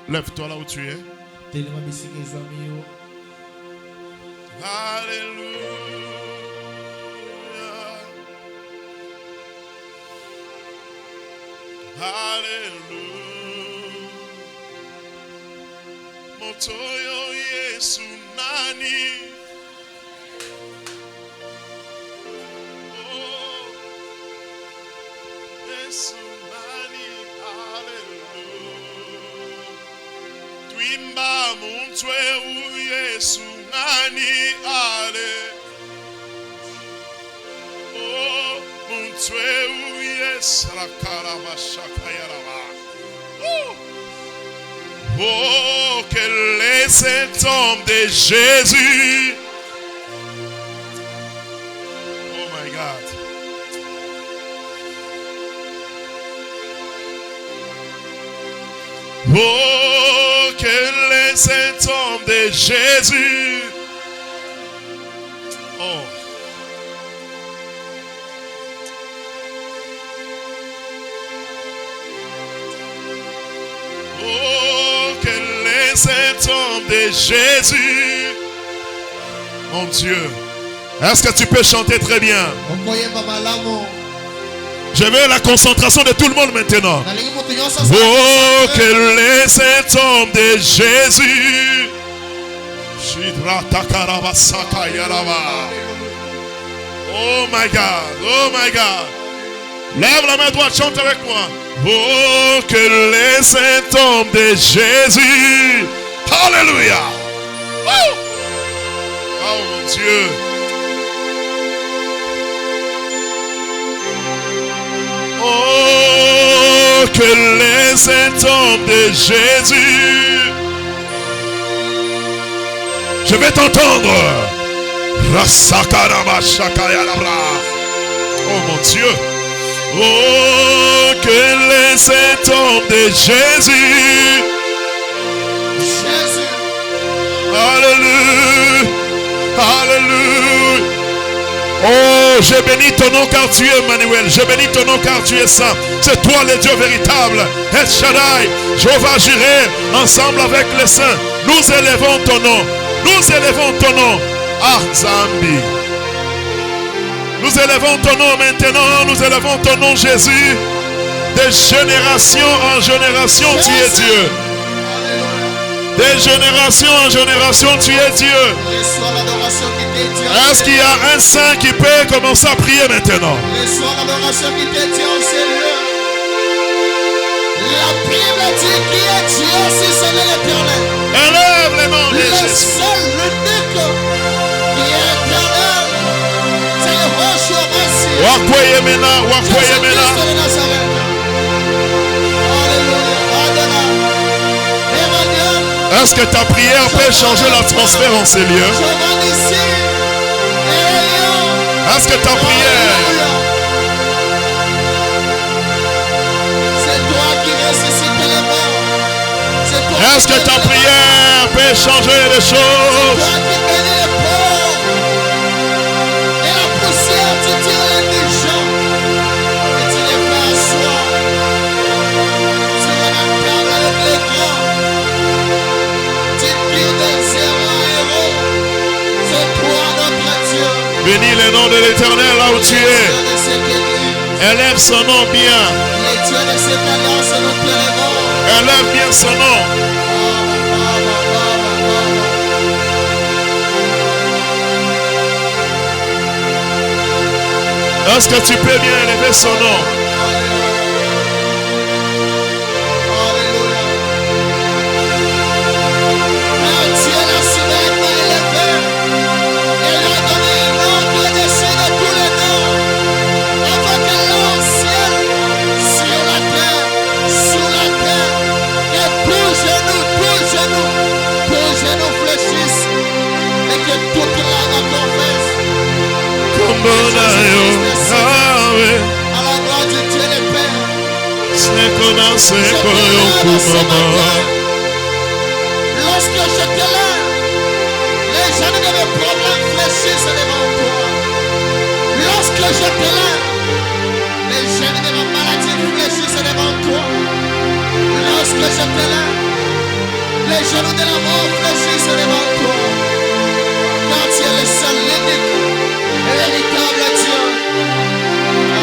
Lève-toi là où tu es. Alléluia. Alléluia. Motoyo Yesu nani. Oh, Yesu nani. Alléluia. Twimba muntwe u Yesu nani. Alléluia. Oh, muntwe u Yesu rakarabashakayaraba. Oh, quel est cet homme de Jésus. Oh my God. Oh, quel est cet homme de Jésus. Oh. Oh, quel est cet homme de Jésus. Mon Dieu. Est-ce que tu peux chanter très bien? Je veux la concentration de tout le monde maintenant. Oh, quel est cet homme de Jésus. Oh my God, oh my God. Lève la main droite, chante avec moi. Oh, quel est cet homme de Jésus. Alléluia. Oh, oh mon Dieu. Oh, quel est cet homme de Jésus. Je vais t'entendre. Oh mon Dieu. Oh, quel est cet homme de Jésus. Jésus. Alléluia. Alléluia. Oh, je bénis ton nom car tu es Emmanuel. Je bénis ton nom car tu es saint. C'est toi le Dieu véritable. El Shaddai, Jéhovah Jireh, ensemble avec les saints, nous élevons ton nom. Nous élevons ton nom. Ah, Zambi. Nous élevons ton nom maintenant. Nous élevons ton nom, Jésus. De génération en génération, tu es Dieu. De génération en génération, tu es Dieu. Est-ce qu'il y a un saint qui peut commencer à prier maintenant? La Bible dit qui est Dieu si ce n'est l'Éternel. Élève le nom de Le Jésus. seul, l'unique qui est éternel, c'est Yehoshua Messie. Wakweye mena, wakweye Jésus-Christ mena. de Nazareth. Alléluia. Adonai. Emmanuel. Est-ce que ta prière peut changer l'atmosphère en ces lieux? Je viens d'ici. Elion. Est-ce que ta prière C'est toi qui ressuscites les morts. C'est toi Est-ce que ta prière peut changer les choses? toi qui bénis les pauvres. Et la poussière, tu tires les indigents. Et tu les fais asseoir. Tu les incarnes avec les grands. Tu guides des héros en héros. C'est toi notre Dieu. Bénis le nom de l'Éternel là où tu Dieu es. de cette église. Élève son nom bien. Les dieux de cette alliance, nous t'élèvons. Élève bien son nom. Est-ce que tu peux bien élever son nom? À la gloire de Dieu le Père. Lorsque j'étais là, les gens de mes problèmes fléchissent devant toi. Lorsque j'étais là, les gens de ma maladie fléchissent devant toi. Lorsque j'étais là, Les genoux de la mort fléchissent devant toi. Car tu es le seul, l'unique et véritable Dieu.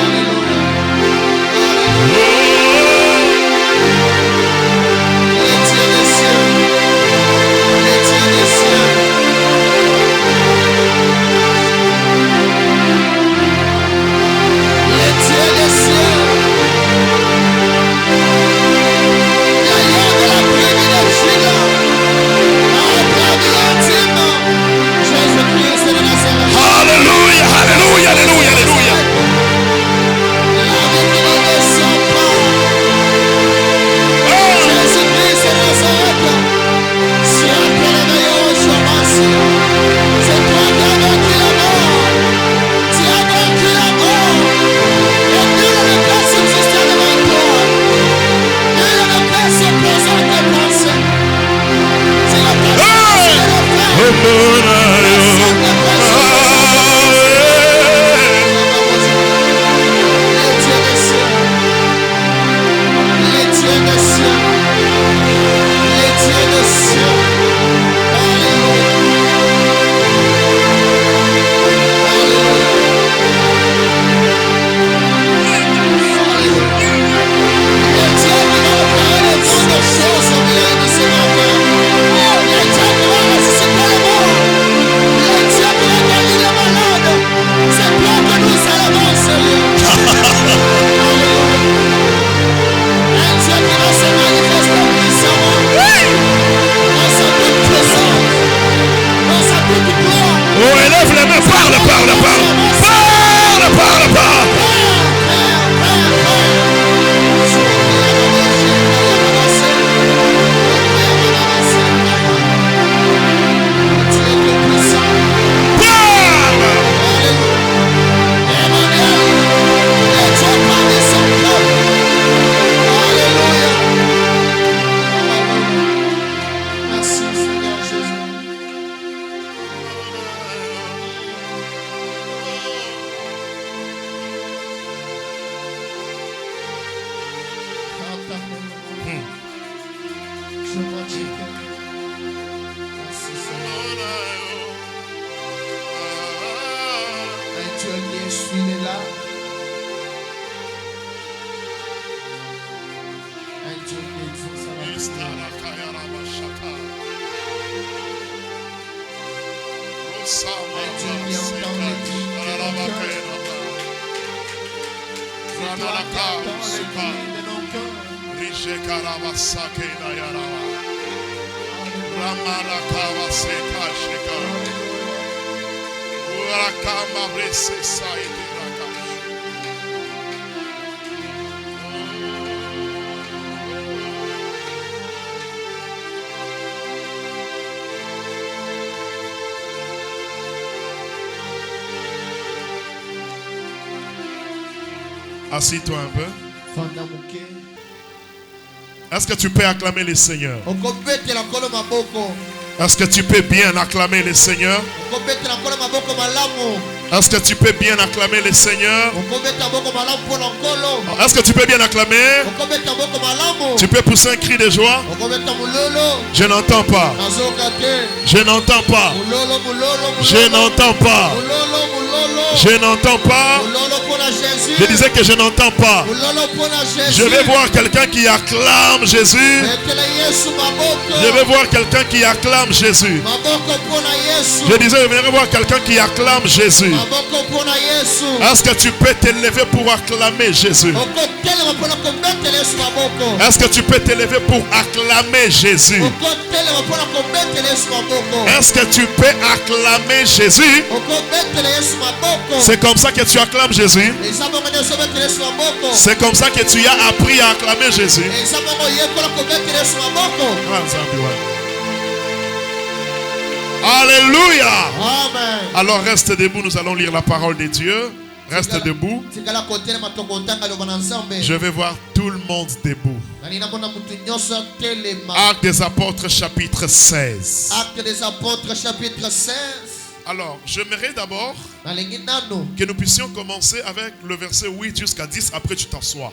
Alléluia. Les dieux des cieux. Les dieux des cieux. Les dieux des cieux. D'ailleurs de la pluie de Juda. Jésus-Christ de Nazareth. Alléluia, alléluia, alléluia, alléluia. La vie qui ne descend pas. Jésus-Christ de Nazareth. C'est un peu l'éveillon, je m'assieds. C'est toi qui as vaincu la mort. Tu as vaincu la mort. Et nul ne peut subsister devant toi. Nul ne peut s'opposer à tes pensées. C'est la personne de Assis-toi un peu. Est-ce que tu peux acclamer le Seigneur? Est-ce que tu peux bien acclamer le Seigneur? Est-ce que tu peux bien acclamer le Seigneur? Est-ce que tu peux bien acclamer? Tu peux pousser un cri de joie? Je n'entends pas. Je n'entends pas. Je n'entends pas. Je n'entends pas. Je disais que je n'entends pas. Je vais voir quelqu'un qui acclame Jésus. Je vais voir quelqu'un qui acclame Jésus. Je disais, je vais voir quelqu'un qui acclame Jésus. Est-ce que tu peux t'élever pour acclamer Jésus? Est-ce que tu peux t'élever pour acclamer Jésus? Est-ce que tu peux acclamer Jésus? C'est comme ça que tu acclames Jésus. C'est comme ça que tu as appris à acclamer Jésus. Alléluia. Amen. Alors reste debout, nous allons lire la parole de Dieu. Reste debout. Je vais voir tout le monde debout. Actes des Apôtres chapitre 16. Actes des Apôtres chapitre 16. Alors, j'aimerais d'abord que nous puissions commencer avec le verset 8 jusqu'à 10. Après, tu t'assois.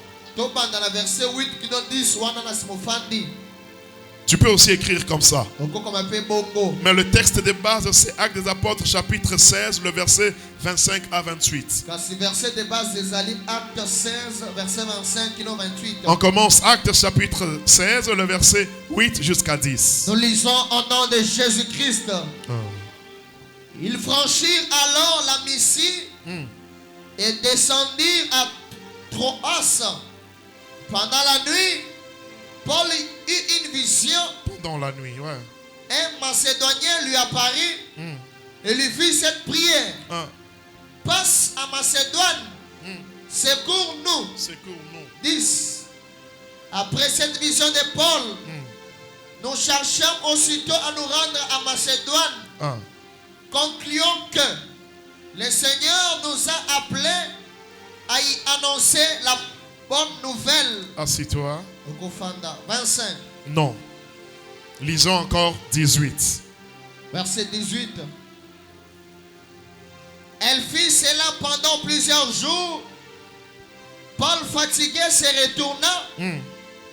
Tu peux aussi écrire comme ça. okokoma mpe bongo. Mais le texte de base, c'est Actes des Apôtres, chapitre 16, le verset 25 à 28. Kasi verset de base ezali acte 16 verset 25 kino 28. On commence Actes chapitre 16, le verset 8 jusqu'à 10. Nous lisons au nom de Jésus-Christ. Ils franchirent alors la Mysie et descendirent à Troas. Pendant la nuit, Paul eut une vision. Pendant la nuit, ouais. Un Macédonien lui apparut et lui fit cette prière. Passe à Macédoine, secours-nous. Secours-nous. 10. Après cette vision de Paul, nous cherchons aussitôt à nous rendre à Macédoine. Concluons que le Seigneur nous a appelés à y annoncer la bonne nouvelle. Assis-toi. 25. Non. Lisons encore 18. Verset 18. Elle fit cela pendant plusieurs jours. Paul fatigué se retourna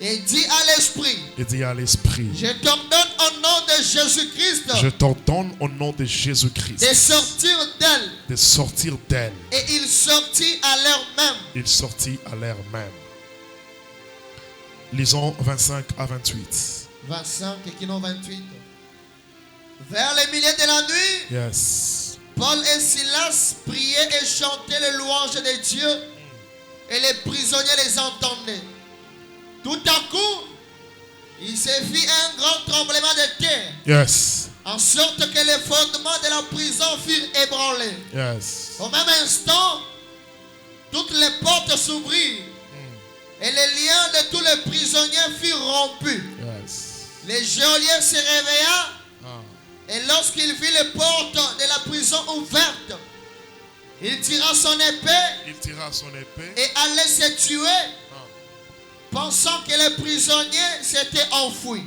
et dit à l'esprit. Il dit à l'esprit. Je t'ordonne au nom de Jésus-Christ. Je t'ordonne au nom de Jésus-Christ. De sortir d'elle. De sortir d'elle. Et il sortit à l'heure même. Il sortit à l'heure même. Lisons 25 à 28. 25 et qui n'ont 28. Vers le milieu de la nuit, Yes. Paul et Silas priaient et chantaient les louanges de Dieu et les prisonniers les entendaient. Tout à coup, il se fit un grand tremblement de terre, Yes. en sorte que les fondements de la prison furent ébranlés. Yes. Au même instant, toutes les portes s'ouvrirent et les liens de tous les prisonniers furent rompus. Yes. Le geôlier se réveilla et lorsqu'il vit les portes de la prison ouvertes, il tira son épée Il tira son épée. et allait se tuer, pensant que les prisonniers s'étaient enfouis.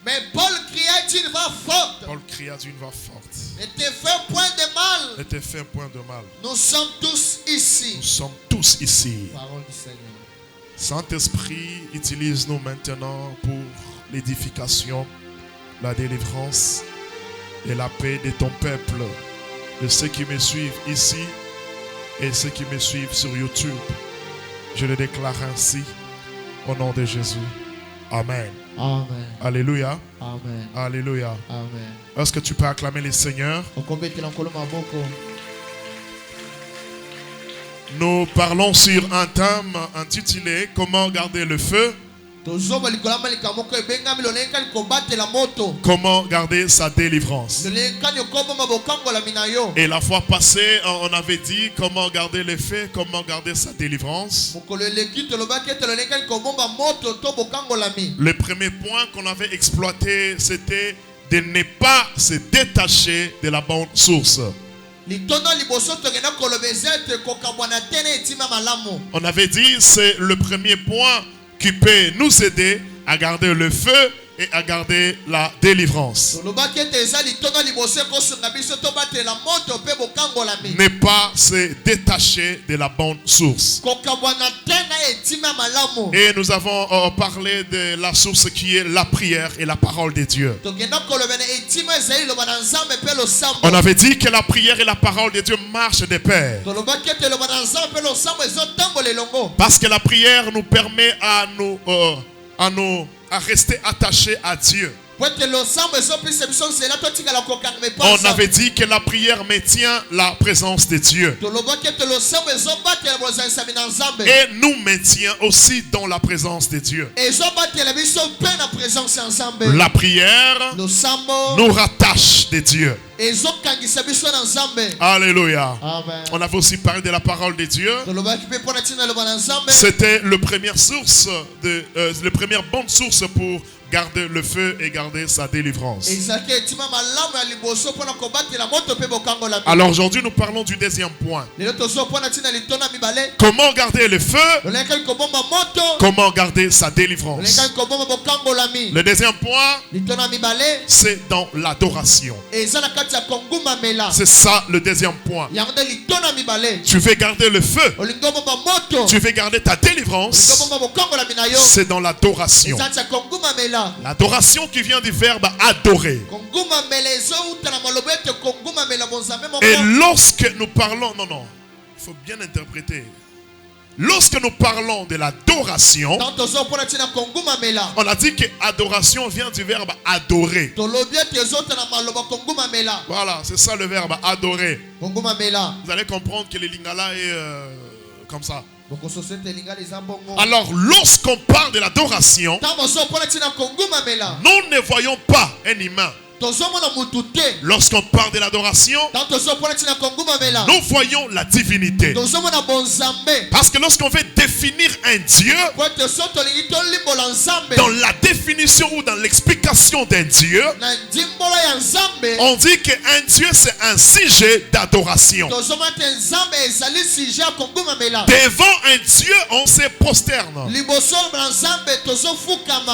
Mais Paul cria d'une voix forte. Paul cria d'une voix forte. Ne te fais point de mal. Ne te fais point de mal. Nous sommes tous ici. Nous sommes tous ici. Parole du Seigneur. Saint-Esprit, utilise-nous maintenant pour l'édification, la délivrance et la paix de ton peuple, de ceux qui me suivent ici et ceux qui me suivent sur YouTube. Je le déclare ainsi au nom de Jésus. Amen. Amen. Alléluia. Amen. Alléluia. Amen. Est-ce que tu peux acclamer les seigneurs? Nous parlons sur un thème intitulé Comment garder le feu? Comment garder sa délivrance? Et la fois passée, on avait dit comment garder le feu, comment garder sa délivrance. Le premier point qu'on avait exploité, c'était de ne pas se détacher de la bonne source. On avait dit c'est le premier point qui peut nous aider à garder le feu et à garder la délivrance. Ne pas se détacher de la bonne source. Et nous avons parlé de la source qui est la prière et la parole de Dieu. On avait dit que la prière et la parole de Dieu marchent de pair. Parce que la prière nous permet à rester attachés à Dieu. On avait dit que la prière maintient la présence de Dieu. Et nous maintient aussi dans la présence de Dieu. La prière nous rattache de Dieu. Alléluia. Amen. On avait aussi parlé de la parole de Dieu. C'était la première source, la première bonne source pour garder le feu et garder sa délivrance. Alors aujourd'hui nous parlons du deuxième point. Comment garder le feu? Comment garder sa délivrance? Le deuxième point, c'est dans l'adoration. C'est ça le deuxième point. Tu veux garder le feu. Tu veux garder ta délivrance. C'est dans l'adoration. L'adoration qui vient du verbe adorer. Et lorsque nous parlons, non, il faut bien interpréter. Lorsque nous parlons de l'adoration, on a dit que adoration vient du verbe adorer. Voilà, c'est ça le verbe adorer. Vous allez comprendre que le lingala est comme ça. Alors, lorsqu'on parle de l'adoration, nous ne voyons pas un humain. Lorsqu'on parle de l'adoration, nous voyons la divinité. Parce que lorsqu'on veut définir un Dieu, dans la définition ou dans l'explication d'un Dieu, on dit qu'un Dieu c'est un sujet d'adoration. Devant un Dieu, on se prosterne.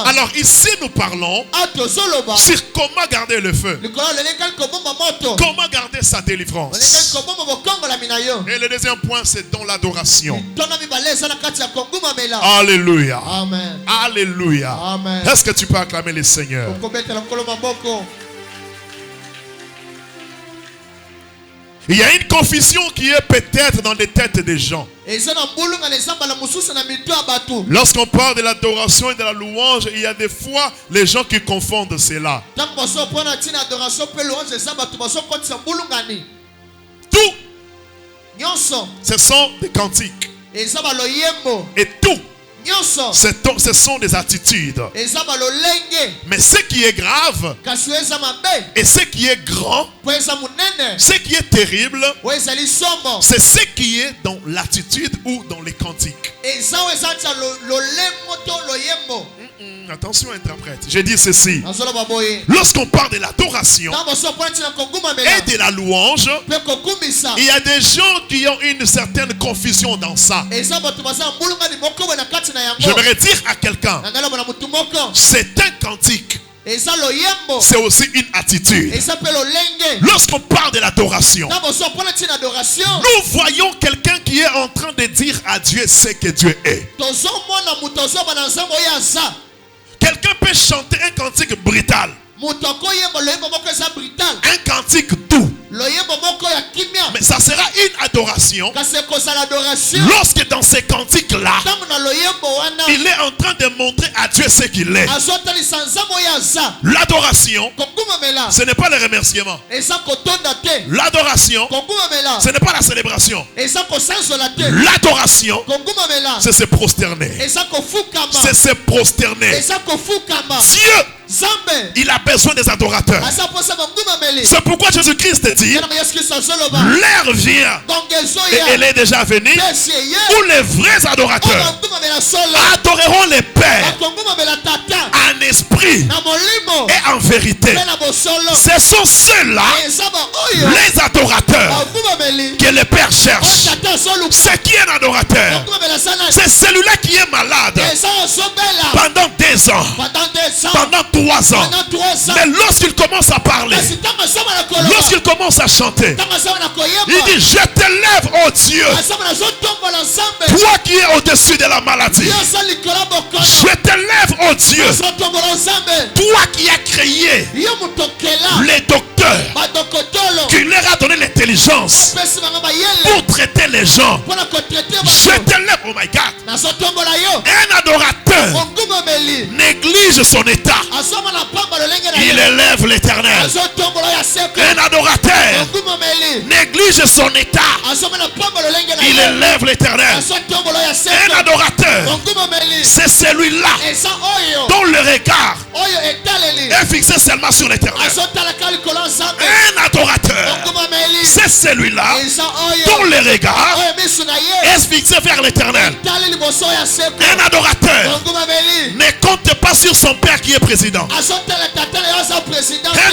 Alors ici nous parlons sur comment garder le feu. Comment garder sa délivrance. Et le deuxième point, c'est dans l'adoration. Alléluia. Amen. Alléluia. Amen. Est-ce que tu peux acclamer le Seigneur? Il y a une confusion qui est peut-être dans les têtes des gens. Lorsqu'on parle de l'adoration et de la louange, il y a des fois les gens qui confondent cela. Tout, ce sont des cantiques. Et tout, ce sont des attitudes. Mais ce qui est grave et ce qui est grand, ce qui est terrible, c'est ce qui est dans l'attitude ou dans les cantiques. Attention interprète, j'ai dit ceci. Lorsqu'on parle de l'adoration et de la louange, il y a des gens qui ont une certaine confusion dans ça. J'aimerais dire à quelqu'un, c'est un cantique. C'est aussi une attitude. Lorsqu'on parle de l'adoration, nous voyons quelqu'un qui est en train de dire à Dieu ce que Dieu est. Quelqu'un peut chanter un cantique brutal, un cantique doux, mais ça sera une adoration lorsque dans ces cantiques-là, il est en train de montrer à Dieu ce qu'il est. L'adoration, ce n'est pas le remerciement. L'adoration, ce n'est pas la célébration. L'adoration, c'est se prosterner. C'est se prosterner. Dieu, il a besoin des adorateurs. C'est pourquoi Jésus-Christ dit, l'heure vient et elle est déjà venue où les vrais adorateurs adoreront les pères en esprit et en vérité. Ce sont ceux-là, les adorateurs, que le Père cherche. C'est qui est un adorateur? C'est celui-là qui est malade pendant 2 ans, pendant 3 ans. Mais lorsqu'il commence à parler, lorsqu'il commence à chanter, il dit, je t'élève, oh Dieu, toi qui es au-dessus de la maladie. Je t'élève, oh Dieu, toi qui as créé les docteurs, qui leur a donné l'intelligence pour traiter les gens. Je t'élève, oh my God. Un adorateur néglige son état, il élève l'Éternel. Un adorateur néglige son état, il élève l'Éternel. Un adorateur, c'est celui-là dont le regard est fixé seulement sur l'Éternel. Un adorateur, c'est celui-là dont le regard est fixé vers l'Éternel. Un adorateur ne compte pas sur son père qui est président. Un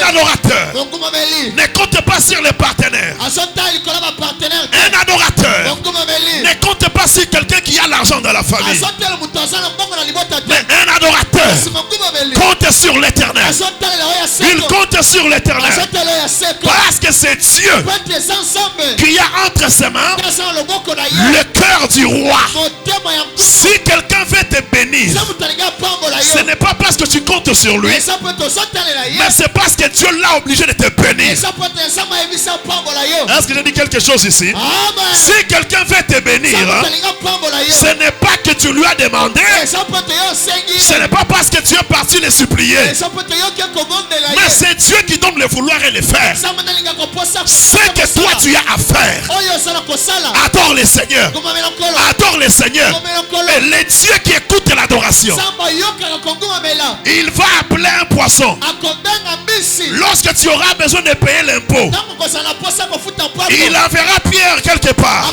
adorateur ne compte pas sur les partenaires. Un adorateur ne compte pas sur quelqu'un qui a l'argent dans la famille. Mais un adorateur compte compte sur l'éternel. Il compte sur l'éternel. Parce que c'est Dieu qui a entre ses mains le cœur du roi. Si quelqu'un veut te bénir, ce n'est pas parce que tu comptes sur lui, mais c'est parce que Dieu l'a obligé de te bénir. Est-ce que je dis quelque chose ici? Si quelqu'un veut te bénir, ce n'est pas que tu lui as demandé, ce n'est pas parce que tu es parti les supplier, mais c'est Dieu qui donne le vouloir et le faire. Ce que toi tu as à faire, adore le Seigneur, adore le Seigneur. Et le Dieu qui écoute l'adoration, il va appeler un poisson. Lorsque tu auras besoin de payer l'impôt, il enverra Pierre quelque part.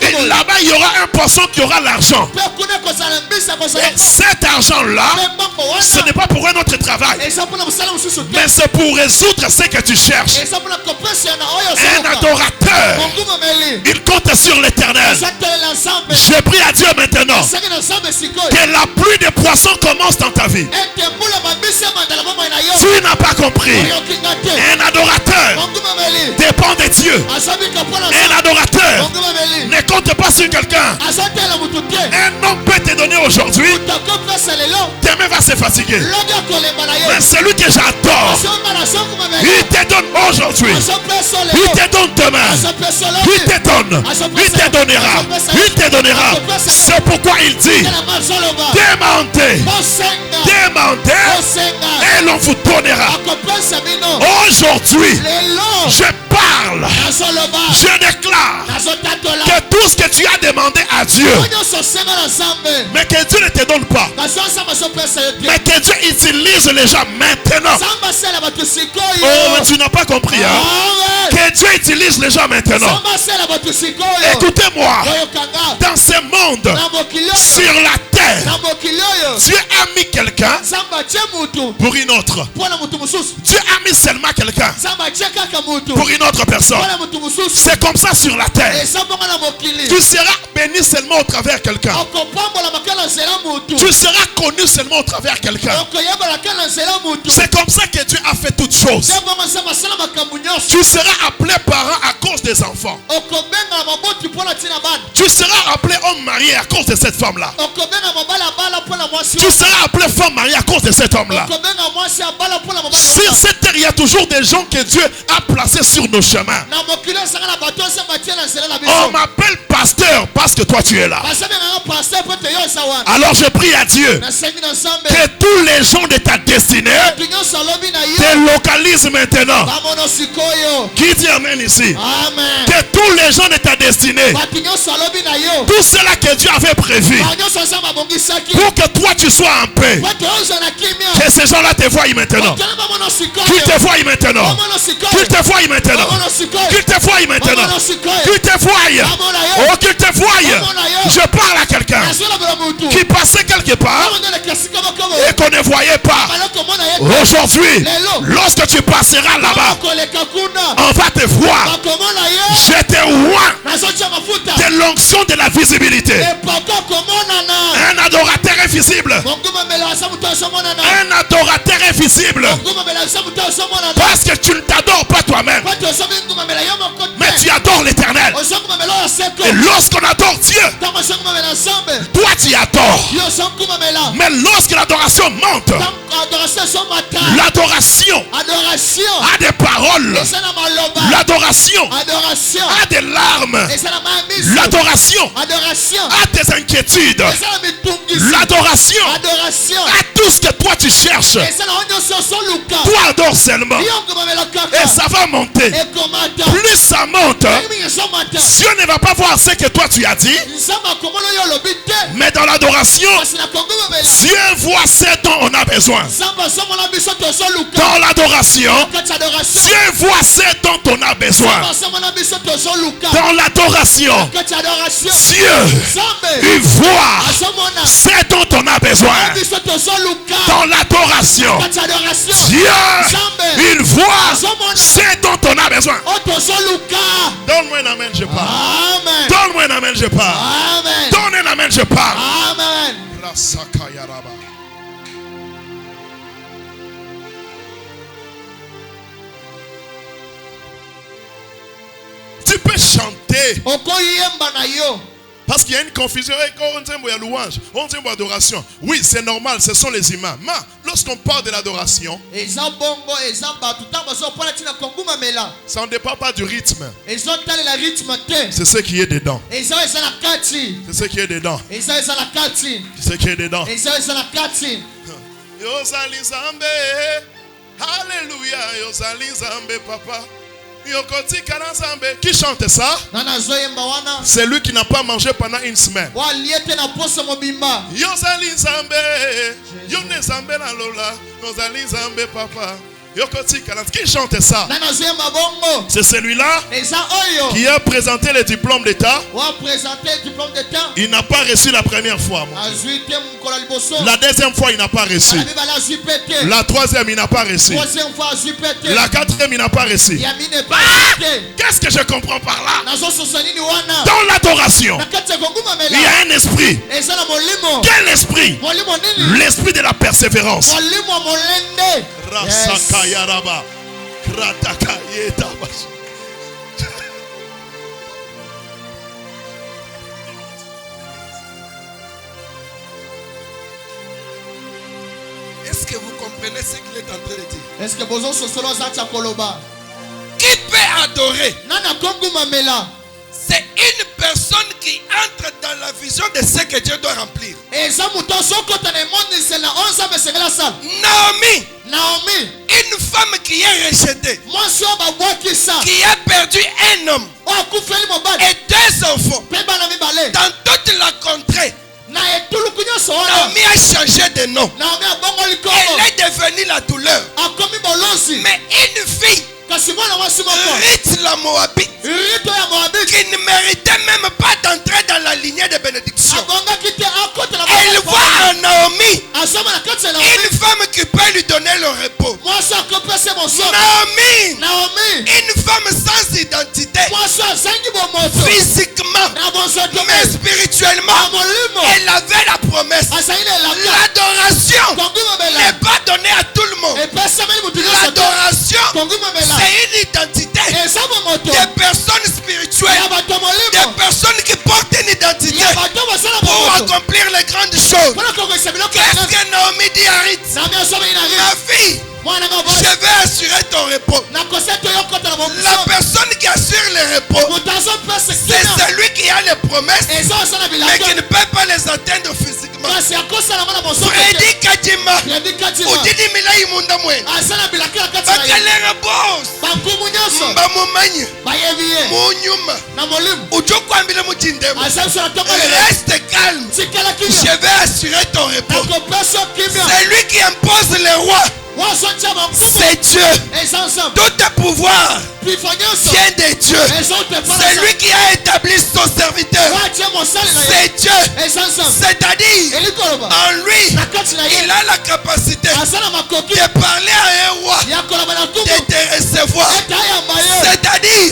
Et là-bas, il y aura un poisson qui aura l'argent. Et cet argent-là, ce n'est pas pour un autre travail, mais c'est pour résoudre ce que tu cherches. Un adorateur, il compte sur l'éternel. Je prie à Dieu maintenant que la pluie de poissons commence dans ta vie. Tu n'as pas compris. Un adorateur dépend de Dieu. Un adorateur ne compte pas sur quelqu'un. Un homme peut te donner aujourd'hui, demain va se fatiguer. Mais celui que j'adore, il te donne aujourd'hui, il te donne demain, il te donne, il te donnera, il te donnera. C'est pourquoi il dit, demandez, demandez et l'on vous donnera. Aujourd'hui, je parle, je déclare que tout ce que tu as demandé à Dieu, mais que Dieu ne te donne pas, mais que Dieu utilise les gens maintenant. Oh, mais tu n'as pas compris, hein? Que Dieu utilise les gens maintenant. Écoutez-moi, dans ce monde, sur la terre, Dieu a mis quelqu'un pour une autre. Dieu a mis seulement quelqu'un pour une autre personne. C'est comme ça sur la terre. Tu seras béni seulement au travers quelqu'un. Tu seras connu seulement au travers quelqu'un. C'est comme ça que Dieu a fait toutes choses. Tu seras appelé parent à cause des enfants. Tu seras appelé homme marié à cause de cette femme-là. Tu seras appelé femme mariée à cause de cet homme-là. Sur cette terre, il y a toujours des gens que Dieu a placés sur nos chemins. On m'appelle pasteur parce que toi tu es là. Alors je prie à Dieu que tous les gens de ta destinée te localisent maintenant. Qui dit amen ici? Amen. Que tous les gens de ta destinée, tout cela que Dieu avait prévu pour que toi tu sois en paix, que ces gens-là te voient maintenant. Qu'ils te voient maintenant. Qu'ils te voient maintenant. Qu'ils te voient maintenant. Qu'ils te voient. Oh, qu'ils te voient. Je parle à quelqu'un qui passait quelque part et qu'on ne voyait pas. Aujourd'hui, lorsque tu passeras là-bas, on va te voir. Je te vois de l'onction de la visibilité. Un adorateur invisible. Un adorateur invisible. Parce que tu ne t'adores pas toi-même, mais tu adores l'éternel. Et lorsqu'on adore Dieu, toi tu adores. Mais lorsque l'adoration monte, l'adoration a des paroles. L'adoration a des larmes. L'adoration a des inquiétudes. L'adoration a tout ce que toi tu cherches. Toi adore seulement. Et ça va monter. Plus ça monte, Dieu ne va pas voir ce que toi tu as dit. Mais dans l'adoration, Dieu voit ce dont on a besoin. Dans l'adoration, Dieu voit ce dont on a besoin. Dans l'adoration, Dieu, il voit ce dont on a besoin. Dans l'adoration, Dieu, il voit ce dont on a besoin. Donne-moi un amen, je parle. Donne-moi un amen, je parle. Donne un amen, je parle. Amen. chanter. okoyemba na yo. Parce qu'il y a une confusion. On dit louange, on dit adoration. Oui, c'est normal, ce sont les imams. Mais lorsqu'on parle de l'adoration, ça ne dépend pas du rythme. C'est ce qui est dedans. C'est ce qui est dedans. C'est ce qui est dedans. Yozali Nzambe, Alléluia, Yozali Nzambe, papa. Qui chante ça? C'est lui qui n'a pas mangé pendant une semaine. Yozali Nzambe, Yone Nzambe na lola, Yozali Nzambe, papa. Qui chante ça? C'est celui-là qui a présenté le diplôme d'État. Il n'a pas reçu la première fois. La deuxième fois, il n'a pas reçu. La troisième, il n'a pas reçu. La quatrième, il n'a pas reçu. Qu'est-ce que je comprends par là? Dans l'adoration, il y a un esprit. Quel esprit? L'esprit de la persévérance. Rasakayaraba, Kratakayeta. Est-ce que vous comprenez ce qu'il est en train de dire? Est-ce que vous Qui peut adorer? C'est une personne qui entre dans la vision de ce que Dieu doit remplir. Naomi, une femme qui est rejetée, qui a perdu un homme et deux enfants dans toute la contrée. Naomi a changé de nom. Elle est devenue la douleur. Mais une fille, Ruth la Moabite, qui ne méritait même pas d'entrer dans la lignée de bénédiction, elle voit en Naomi une femme qui peut lui donner le repos. Naomi, une femme sans identité, physiquement, mais spirituellement, elle avait la promesse. L'adoration n'est pas donnée à tout le monde. L'adoration, c'est une identité des personnes spirituelles, des personnes qui portent une identité pour accomplir les grandes choses. Qu'est-ce que Naomi dit à Ruth? Ma fille, je vais assurer ton repos. La personne qui assure le repos, c'est celui qui a les promesses, mais qui ne peut pas les atteindre physiquement. Freddy Kadima, Udidi Milai Mundamwe, Bakalera Boss, Mbamumanyi, Munyuma, Ujokwambile Mutindemo. Reste calme. Je vais assurer ton repos. C'est lui qui impose les rois. C'est Dieu. Tout pouvoir vient de Dieu. C'est lui qui a établi son serviteur. C'est Dieu. C'est-à-dire, en lui, il a la capacité de parler à un roi, de te recevoir. C'est-à-dire,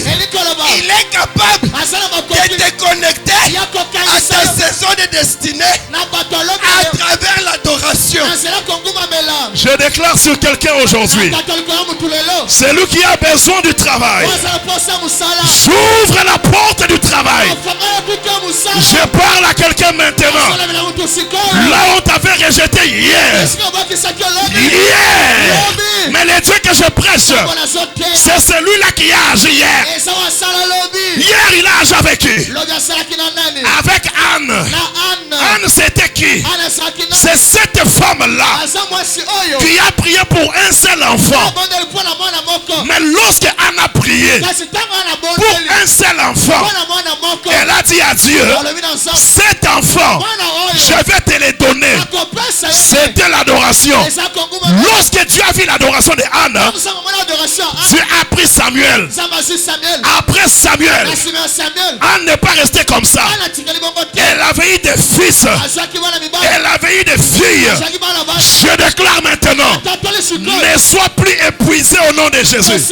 il est capable de te connecter à ta saison de destinée à travers l'adoration. Je déclare sur quelqu'un aujourd'hui, celui qui a besoin du travail, j'ouvre la porte du travail. Je parle à quelqu'un maintenant. Là on t'avait rejeté hier. Mais le Dieu que je prêche, c'est celui-là qui a agi hier. Hier il a agi avec qui? Avec Anne. Anne c'était qui? C'est cette femme-là qui a prié pour un seul enfant. Mais lorsque Anne a prié pour un seul enfant, elle a dit à Dieu, cet enfant, je vais te le donner. C'était l'adoration. Lorsque Dieu a vu l'adoration de Anne, Dieu a pris Samuel. Après Samuel, Anne n'est pas restée comme ça. Elle avait eu des fils. Elle avait eu des filles. Je déclare maintenant, ne sois plus épuisé au nom de Jésus.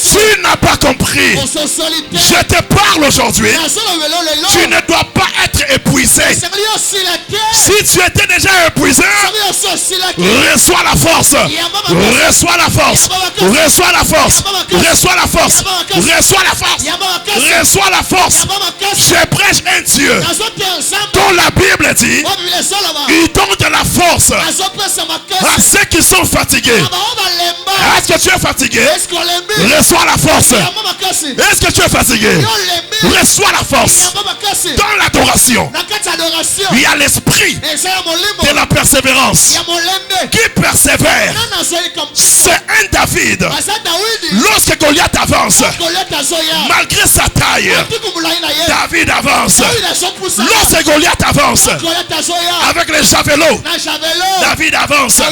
Tu n'as pas compris. Je te parle aujourd'hui. Tu ne dois pas être épuisé. Si tu étais déjà épuisé, reçois la force. Reçois la force. Reçois la force. Reçois la force. Reçois la force. Reçois la force. Je prêche un Dieu dont la Bible dit il donne de la force à ceux qui sont fatigués. Est-ce que tu es fatigué? Reçois la force. Est-ce que tu es fatigué? Reçois la force. Dans l'adoration, il y a l'esprit de la persévérance qui persévère. C'est un David. Lorsque Goliath avance, malgré sa taille, David avance. Lorsque Goliath avance, avec les javelots, David avance.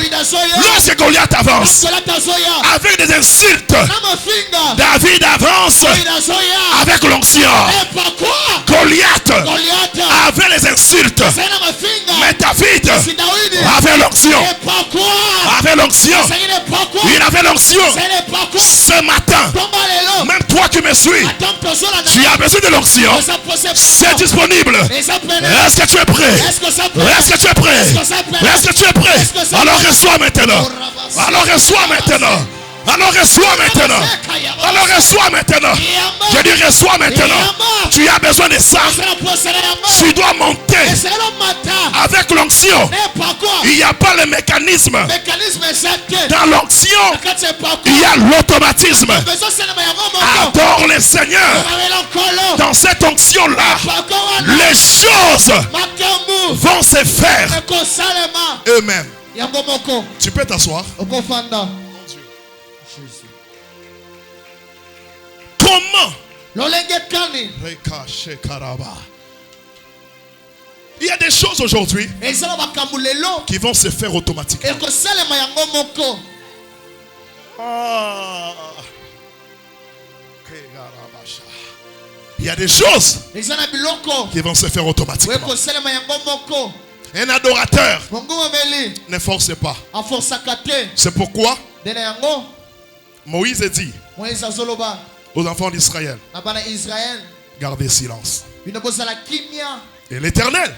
Lorsque Goliath avance, avec des insultes, David avance avec l'onction. Goliath avait les insultes, mais David avait l'onction. Avait l'onction. Il avait l'onction. Ce matin, même toi qui me suis, tu as besoin de l'onction. C'est disponible. Est-ce que tu es prêt? Est-ce que tu es prêt? Est-ce que tu es prêt? Alors reçois maintenant. Alors reçois maintenant. Alors reçois maintenant. Alors reçois maintenant. Je dis reçois maintenant. Tu as besoin de ça. Tu dois monter avec l'onction. Il n'y a pas le mécanisme. Dans l'onction, il y a l'automatisme. Adore le Seigneur. Dans cette onction-là, les choses vont se faire eux-mêmes. Tu peux t'asseoir. Comment? Il y a des choses aujourd'hui qui vont se faire automatiquement. Il y a des choses qui vont se faire automatiquement. Un adorateur ne force pas. C'est pourquoi Moïse dit aux enfants d'Israël, gardez silence. Et l'Éternel,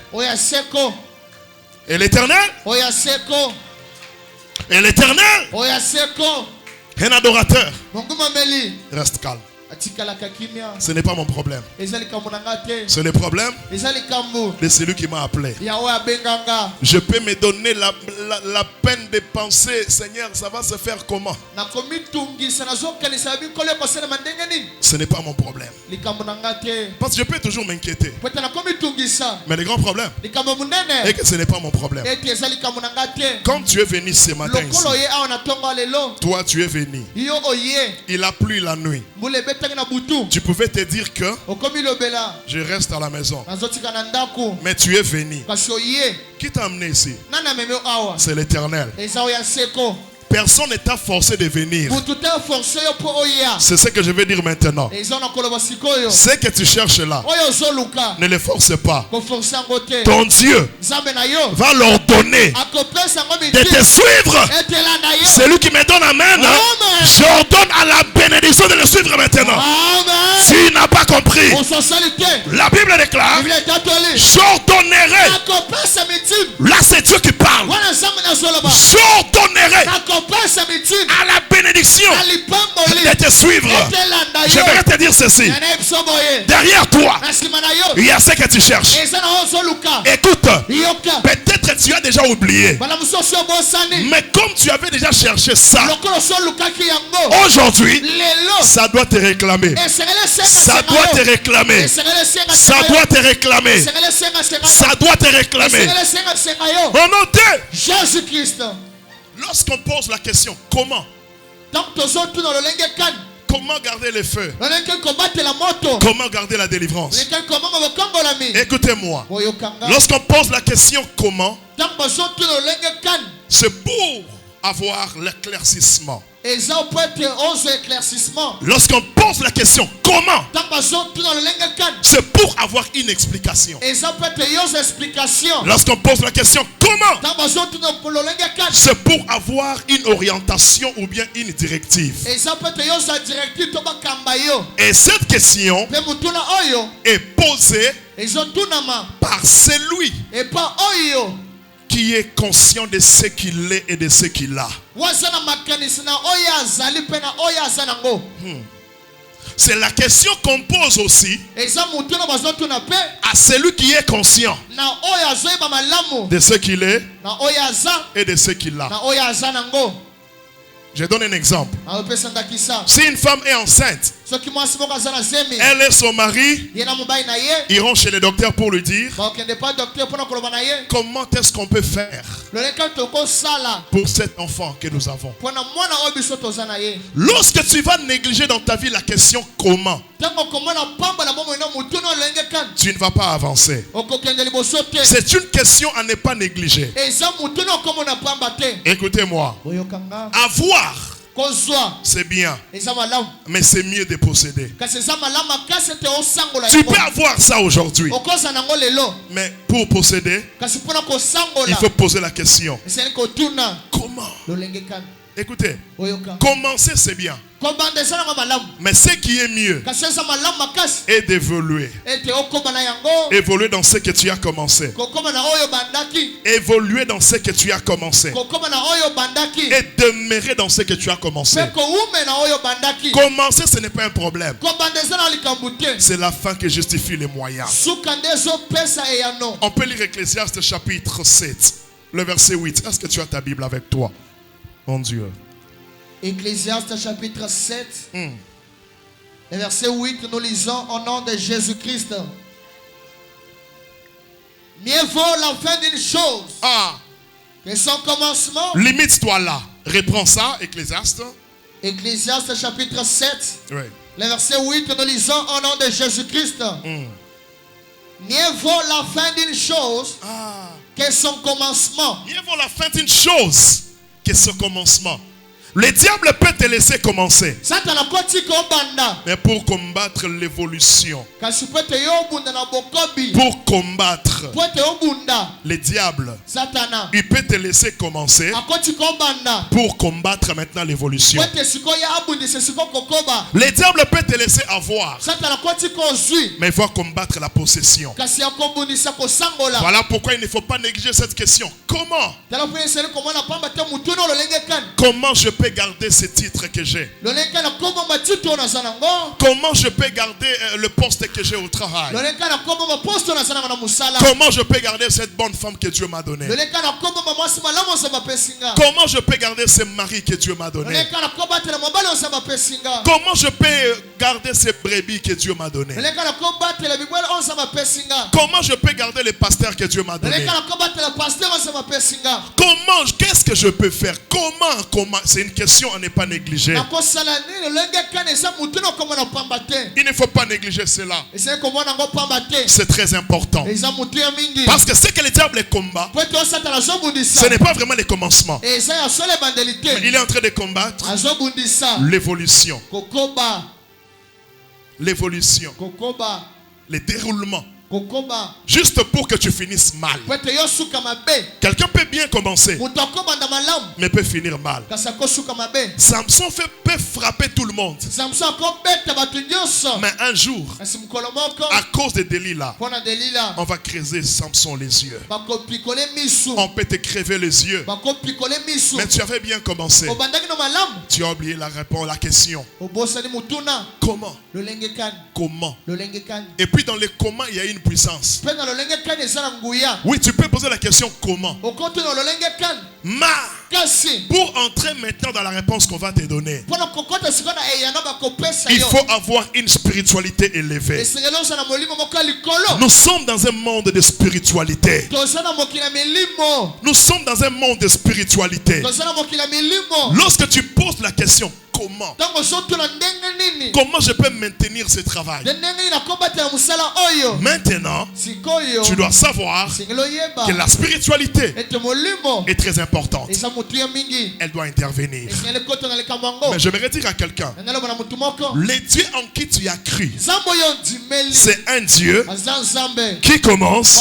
et l'Éternel, et l'Éternel, un adorateur reste calme. Ce n'est pas mon problème. C'est le problème de celui qui m'a appelé. Je peux me donner la peine de penser, Seigneur, ça va se faire comment? Ce n'est pas mon problème. Parce que je peux toujours m'inquiéter. Mais le grand problème est que ce n'est pas mon problème. Quand tu es venu ce matin ici, toi tu es venu. Il a plu la nuit. Tu pouvais te dire que je reste à la maison. Mais tu es venu. Qui t'a amené ici? C'est l'Éternel. Personne ne t'a forcé de venir. C'est ce que je vais dire maintenant. Ce que tu cherches là, ne le force pas. Ton Dieu va leur donner de te suivre. Celui qui me donne amen, j'ordonne à la bénédiction de le suivre maintenant. Tu n'as pas compris. La Bible déclare, j'ordonnerai. Là c'est Dieu qui parle. J'ordonnerai à la bénédiction de te suivre. Je vais te dire ceci. Derrière toi, il y a ce que tu cherches. Écoute, peut-être tu as déjà oublié. Mais comme tu avais déjà cherché ça, aujourd'hui, ça doit te réclamer. Ça doit te réclamer. Ça doit te réclamer. Ça doit te réclamer. Au nom de Jésus-Christ. Lorsqu'on pose la question, comment? Comment garder le feu? Comment garder la délivrance? Écoutez-moi. Lorsqu'on pose la question comment, c'est pour avoir l'éclaircissement. Lorsqu'on pose la question comment, c'est pour avoir une explication. Lorsqu'on pose la question comment, c'est pour avoir une orientation ou bien une directive. Et cette question est posée par celui qui est conscient de ce qu'il est et de ce qu'il a. C'est la question qu'on pose aussi à celui qui est conscient de ce qu'il est et de ce qu'il a. Je donne un exemple. Si une femme est enceinte, elle et son mari iront chez le docteur pour lui dire comment est-ce qu'on peut faire pour cet enfant que nous avons. Lorsque tu vas négliger dans ta vie la question comment, tu ne vas pas avancer. C'est une question à ne pas négliger. Écoutez-moi. Avoir, c'est bien, mais c'est mieux de posséder. Tu peux avoir ça aujourd'hui, mais pour posséder, il faut poser la question comment. Écoutez, commencer c'est bien, mais ce qui est mieux est d'évoluer. Évoluer dans ce que tu as commencé. Évoluer dans ce que tu as commencé. Et demeurer dans ce que tu as commencé. Commencer, ce n'est pas un problème. C'est la fin qui justifie les moyens. On peut lire Ecclésiaste chapitre 7, le verset 8. Est-ce que tu as ta Bible avec toi? Mon Dieu. Ecclésiaste chapitre 7, le verset 8, nous lisons au nom de Jésus-Christ. Mieux vaut la fin d'une chose que son commencement. Limite-toi là. Reprends ça, Ecclésiaste. Ecclésiaste chapitre 7, oui. Le verset 8, nous lisons au nom de Jésus-Christ. Mieux vaut la fin d'une chose que son commencement. Mieux vaut la fin d'une chose que ce commencement. Le diable peut te laisser commencer, mais pour combattre l'évolution, pour combattre le diable, il peut te laisser commencer pour combattre maintenant l'évolution. Le diable peut te laisser avoir, mais il faut combattre la possession. Voilà pourquoi il ne faut pas négliger cette question. Comment je peux garder ce titre que j'ai? Comment je peux garder le poste que j'ai au travail? Comment je peux garder cette bonne femme que Dieu m'a donnée? Comment je peux garder ce mari que Dieu m'a donné? Comment je peux garder ces brebis que Dieu m'a donné? Comment je peux garder les pasteurs que Dieu m'a donné? Comment, qu'est-ce que je peux faire? Comment? C'est une question à ne pas négliger. Il ne faut pas négliger cela. C'est très important. Parce que ce que le diable combat, ce n'est pas vraiment le commencement. Mais il est en train de combattre l'évolution. L'évolution. Le déroulement. Juste pour que tu finisses mal. Quelqu'un peut bien commencer, mais peut finir mal. Samson peut frapper tout le monde, mais un jour, à cause de Delilah, on va creuser Samson les yeux. On peut te crever les yeux, mais tu avais bien commencé. Tu as oublié la réponse, la question. Comment? Comment? Et puis dans les comment, il y a une puissance. Oui, tu peux poser la question comment. Pour entrer maintenant dans la réponse qu'on va te donner, il faut avoir une spiritualité élevée. Nous sommes dans un monde de spiritualité. Nous sommes dans un monde de spiritualité. Lorsque tu poses la question comment je peux maintenir ce travail. Maintenant, tu dois savoir que la spiritualité est très importante. Elle doit intervenir. Mais je vais dire à quelqu'un, le Dieu en qui tu as cru, c'est un Dieu qui commence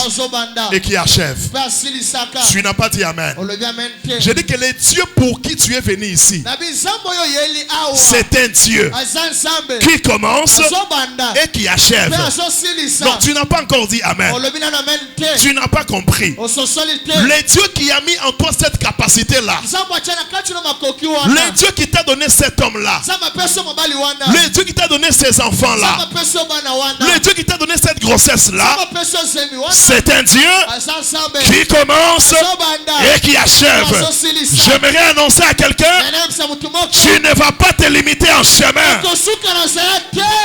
et qui achève. Tu n'as pas dit amen. Je dis que le Dieu pour qui tu es venu ici, c'est un Dieu qui commence et qui achève. Non, tu n'as pas encore dit amen. Tu n'as pas compris. Le Dieu qui a mis en toi cette capacité-là, le Dieu qui t'a donné cet homme-là, le Dieu qui t'a donné ces enfants-là, le Dieu qui t'a donné cette grossesse-là, c'est un Dieu qui commence et qui achève. J'aimerais annoncer à quelqu'un, tu ne vas pas te limiter en chemin.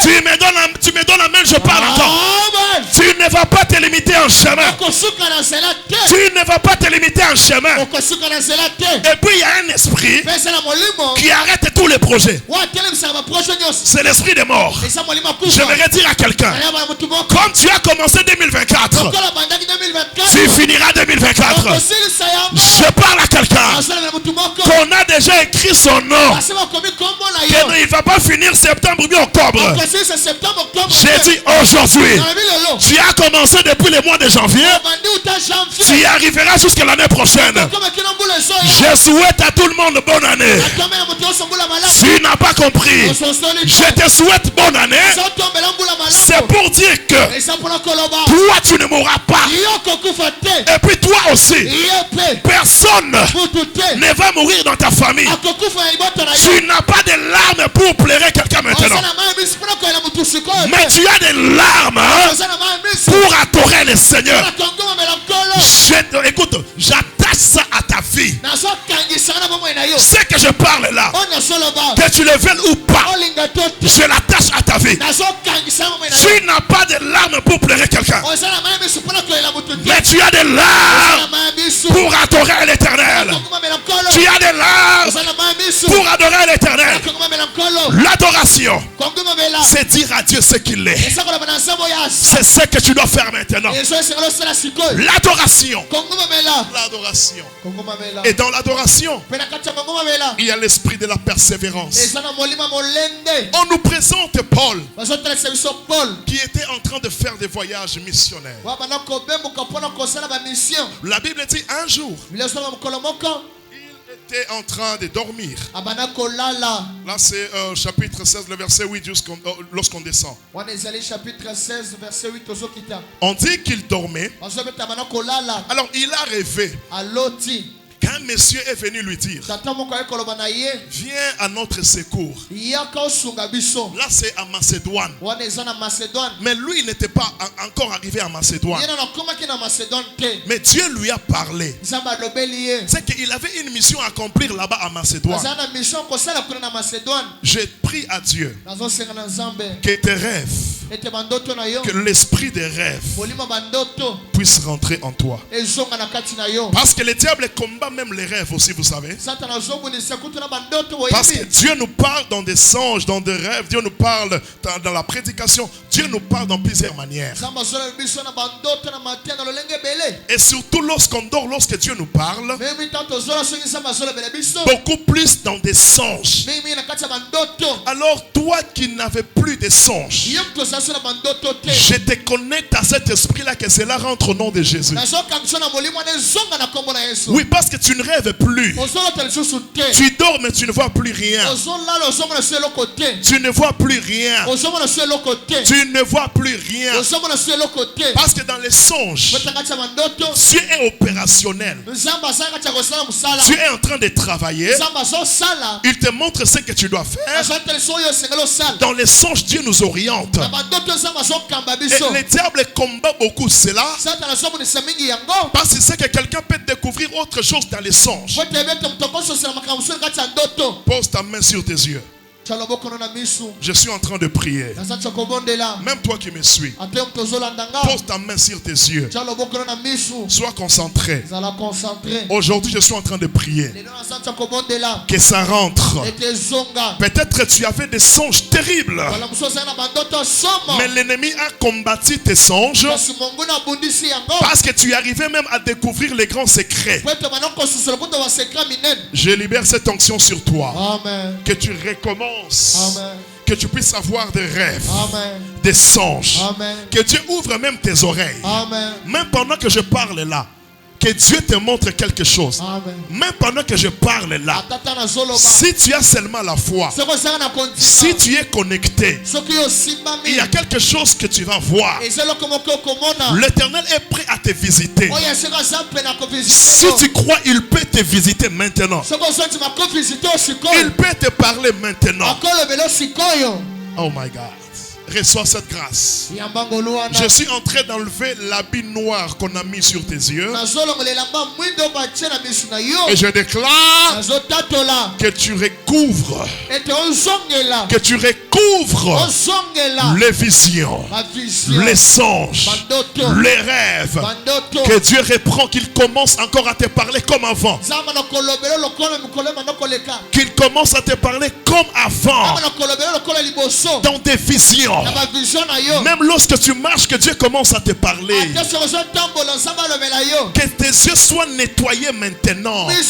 Tu me donnes la main, je parle encore. Tu ne vas pas te limiter en chemin. Tu ne vas pas te limiter en chemin. Et puis il y a un esprit qui arrête tous les projets. C'est l'esprit des morts. J'aimerais dire à quelqu'un, comme tu as commencé 2024, tu finiras 2024. Je parle à quelqu'un qu'on a déjà écrit son nom, qu'il ne va pas finir septembre ou octobre. J'ai dit aujourd'hui, tu as commencé depuis le mois de janvier, tu y arriveras jusqu'à l'année prochaine. Je souhaite à tout le monde bonne année. Tu n'as pas compris. Je te souhaite bonne année. C'est pour dire que toi tu ne mourras pas. Et puis toi aussi, personne ne va mourir dans ta famille. Tu n'as pas de larmes pour pleurer quelqu'un maintenant. Mais tu as des larmes pour adorer le Seigneur. Écoute, j'attache ça à ta vie. Ce que je parle là, que tu le veuilles ou pas, je l'attache à ta vie. Tu n'as pas de larmes pour pleurer quelqu'un, mais tu as des larmes pour adorer l'Éternel. Tu as des larmes pour adorer l'Éternel. L'adoration, c'est dire à Dieu ce qu'il est. C'est ce que tu dois faire maintenant. L'adoration. L'adoration. Et dans l'adoration, il y a l'esprit de la persévérance. On nous présente Paul, qui était en train de faire des voyages missionnaires. La Bible dit un jour, il était en train de dormir. Là c'est chapitre 16, le verset 8, lorsqu'on descend. On dit qu'il dormait. Alors il a rêvé qu'un monsieur est venu lui dire, viens à notre secours. Là c'est à Macédoine. Mais lui il n'était pas encore arrivé à Macédoine. Mais Dieu lui a parlé. C'est qu'il avait une mission à accomplir là-bas à Macédoine. J'ai prié à Dieu que tes rêves, que l'esprit des rêves puisse rentrer en toi. Parce que le diable combat même les rêves aussi, vous savez. Parce que Dieu nous parle dans des songes, dans des rêves. Dieu nous parle dans la prédication. Dieu nous parle dans plusieurs manières. Et surtout lorsqu'on dort, lorsque Dieu nous parle, beaucoup plus dans des songes. Alors toi qui n'avais plus de songes, je te connecte à cet esprit-là, que cela rentre au nom de Jésus. Oui, parce que tu ne rêves plus. Tu dors mais tu ne vois plus rien. Tu ne vois plus rien. Tu ne vois plus rien. Parce que dans les songes, Dieu est opérationnel. Dieu est en train de travailler. Il te montre ce que tu dois faire. Dans les songes, Dieu nous oriente. Et le diable combat beaucoup cela, parce qu'il sait que quelqu'un peut découvrir autre chose dans les songes. Pose ta main sur tes yeux. Je suis en train de prier. Même toi qui me suis, pose ta main sur tes yeux. Sois concentré. Aujourd'hui, je suis en train de prier. Que ça rentre. Peut-être tu avais des songes terribles. Mais l'ennemi a combattu tes songes parce que tu arrivais même à découvrir les grands secrets. Je libère cette onction sur toi. Amen. Que tu recommences. Amen. Que tu puisses avoir des rêves, Amen. des songes. Amen. Que Dieu ouvre même tes oreilles. Amen. Même pendant que je parle là. Que Dieu te montre quelque chose. Amen. Même pendant que je parle là. Si tu as seulement la foi. Si tu es connecté. Il y a quelque chose que tu vas voir. L'Éternel est prêt à te visiter. Si tu crois, il peut te visiter maintenant. Il peut te parler maintenant. Oh my God. Reçois cette grâce. Je suis en train d'enlever l'habit noir qu'on a mis sur tes yeux. Et je déclare que tu recouvres. Que tu recouvres les visions, les songes, les rêves. Que Dieu reprend, qu'il commence encore à te parler comme avant. Qu'il commence à te parler comme avant. Dans des visions. Même lorsque tu marches, que Dieu commence à te parler. Que tes yeux soient nettoyés maintenant. Que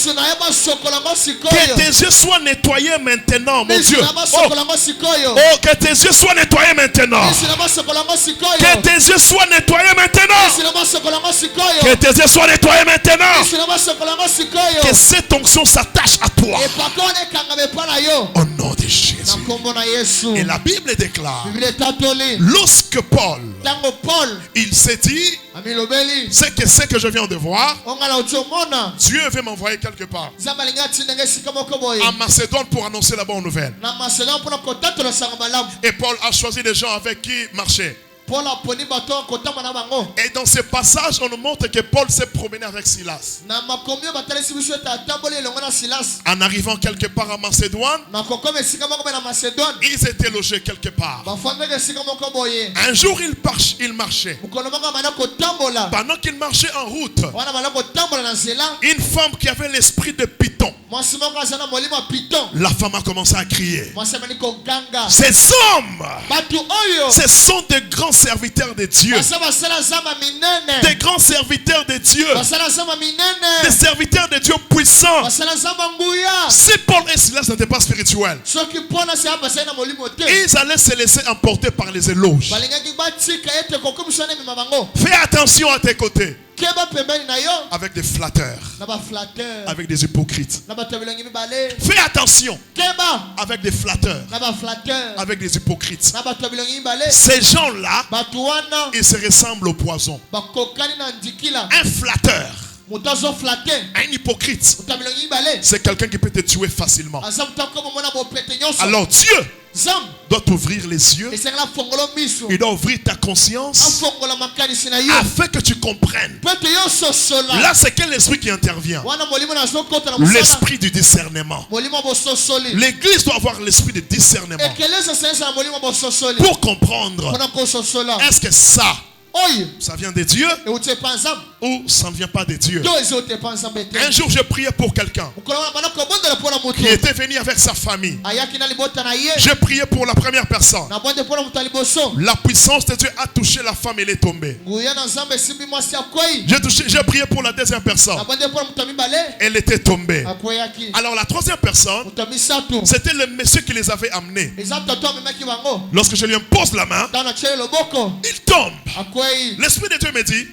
tes yeux soient nettoyés maintenant, mon Dieu. Oh, que tes yeux soient nettoyés maintenant. Que tes yeux soient nettoyés maintenant. Que tes yeux soient nettoyés maintenant. Que cette onction s'attache à toi. Au nom de Jésus. Et la Bible déclare, lorsque Paul il s'est dit, c'est que je viens de voir, Dieu veut m'envoyer quelque part en Macédoine pour annoncer la bonne nouvelle. Et Paul a choisi des gens avec qui marcher. Et dans ce passage, on nous montre que Paul s'est promené avec Silas. En arrivant quelque part en Macédoine, ils étaient logés quelque part. Un jour, il marchait. Pendant qu'il marchait en route, une femme qui avait l'esprit de Python, la femme a commencé à crier. Ces hommes, ce sont des grands serviteurs de Dieu. Des grands serviteurs de Dieu. Des serviteurs de Dieu puissants. Si Paul et Silas n'étaient pas spirituels, ils allaient se laisser emporter par les éloges. Fais attention à tes côtés. Avec des flatteurs, avec des hypocrites. Fais attention avec des flatteurs, avec des hypocrites. Ces gens-là, ils se ressemblent au poison. Un flatteur, un hypocrite, c'est quelqu'un qui peut te tuer facilement. Alors Dieu doit t'ouvrir les yeux. Il doit ouvrir ta conscience afin que tu comprennes. Là, c'est quel esprit qui intervient? L'esprit du discernement. L'église doit avoir l'esprit de discernement pour comprendre, est-ce que ça vient de Dieu ou ça ne vient pas de Dieu? Un jour, je priais pour quelqu'un qui était venu avec sa famille. Je priais pour la première personne. La puissance de Dieu a touché la femme, elle est tombée. J'ai prié pour la deuxième personne. Elle était tombée. Alors la troisième personne, c'était le monsieur qui les avait amenés. Lorsque je lui impose la main, il tombe. L'esprit de Dieu me dit,